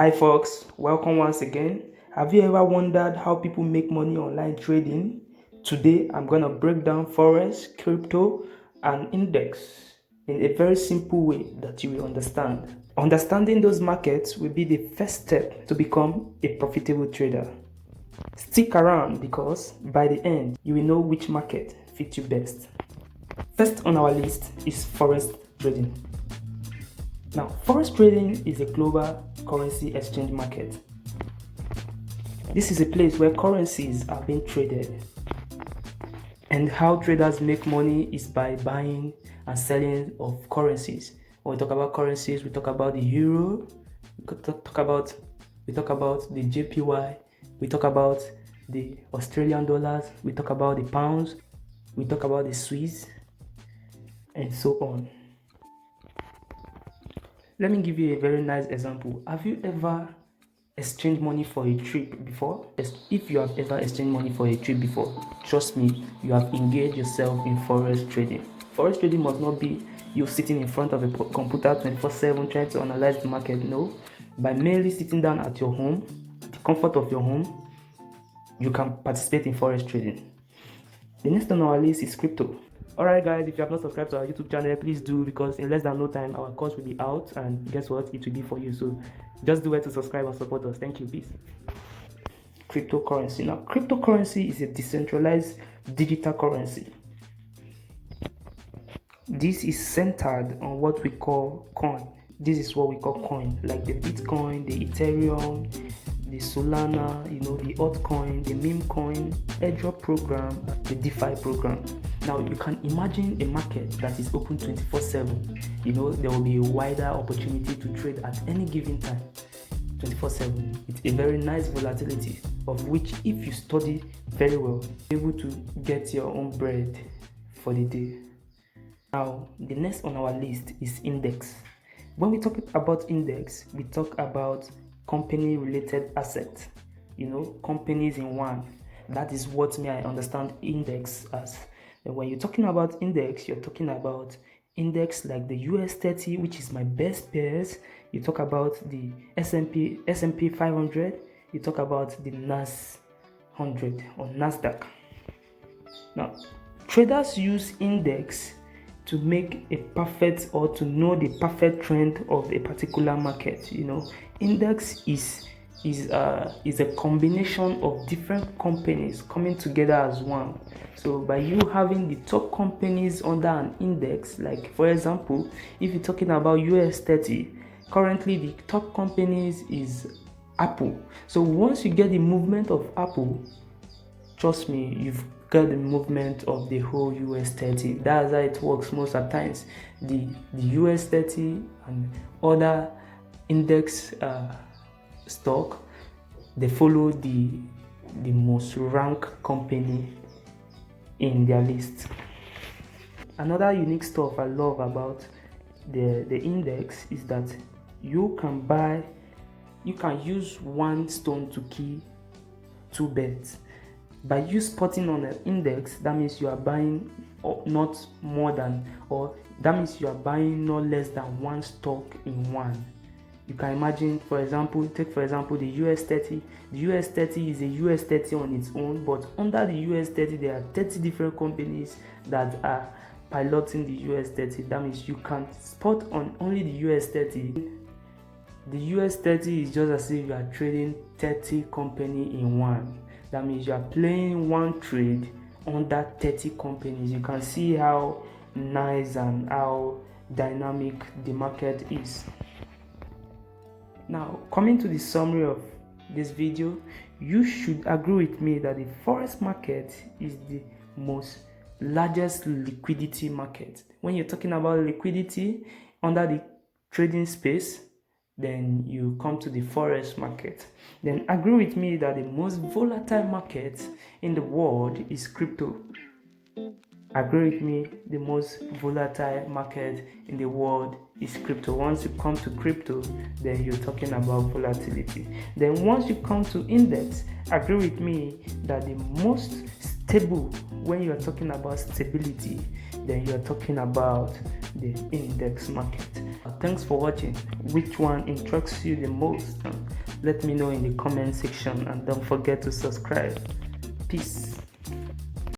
Hi folks, welcome once again. Have you ever wondered how people make money online trading? Today I'm going to break down Forex, crypto and index in a very simple way that you will understand. Understanding those markets will be the first step to become a profitable trader. Stick around because by the end you will know which market fits you best. First on our list is Forex trading. Now, Forex trading is a global currency exchange market. This is a place where currencies are being traded. And how traders make money is by buying and selling of currencies. When we talk about currencies, we talk about the euro, we talk about the JPY, we talk about the Australian dollars, we talk about the pounds, we talk about the Swiss, and so on. Let me give you a very nice example. Have you ever exchanged money for a trip before? If you have ever exchanged money for a trip before, trust me, you have engaged yourself in Forex trading. Forex trading must not be you sitting in front of a computer 24/7 trying to analyze the market. No, by merely sitting down at your home, the comfort of your home, you can participate in Forex trading. The next on our list is crypto. Alright guys, if you have not subscribed to our YouTube channel, please do, because in less than no time our course will be out, and guess what, it will be for you. So just do it to subscribe and support us. Thank you. Peace. Cryptocurrency. Now, cryptocurrency is a decentralized digital currency. This is centered on what we call coin. This is what we call coin, like the Bitcoin, the Ethereum, the Solana, the altcoin, the meme coin, airdrop program, the DeFi program. Now you can imagine a market that is open 24/7. There will be a wider opportunity to trade at any given time, 24/7. It's a very nice volatility, of which if you study very well, you're able to get your own bread for the day. Now the next on our list is index. When we talk about index, we talk about company related assets, companies in one. That is what I understand index as. And when you're talking about index, you're talking about index like the US 30, which is my best pairs. You talk about the S&P 500. You talk about the NAS 100 or NASDAQ. Now, traders use index to make a perfect, or to know the perfect trend of a particular market. Index is a combination of different companies coming together as one. So by you having the top companies under an index, like for example, if you're talking about US 30, currently the top companies is Apple. So once you get the movement of Apple, trust me, you've got the movement of the whole US 30. That's how it works most of the times. The US 30 and other index stock, they follow the most ranked company in their list. Another unique stuff I love about the index is that you can use one stone to kill two birds. By you spotting on an index, that means you are buying not less than one stock in one. You can imagine, take for example the US 30. The US 30 is a US 30 on its own, but under the US 30 there are 30 different companies that are piloting the US 30. That means you can spot on only the US 30. The US 30 is just as if you are trading 30 companies in one. That means you are playing one trade under 30 companies. You can see how nice and how dynamic the market is. Now, coming to the summary of this video, you should agree with me that the Forex market is the most largest liquidity market. When you're talking about liquidity under the trading space, then you come to the Forex market. Then agree with me that the most volatile market in the world is crypto. Agree with me, the most volatile market in the world is crypto. Once you come to crypto, then you're talking about volatility. Then once you come to index, agree with me that the most stable, when you're talking about stability, then you're talking about the index market. Thanks for watching. Which one interests you the most? Let me know in the comment section, and don't forget to subscribe. Peace.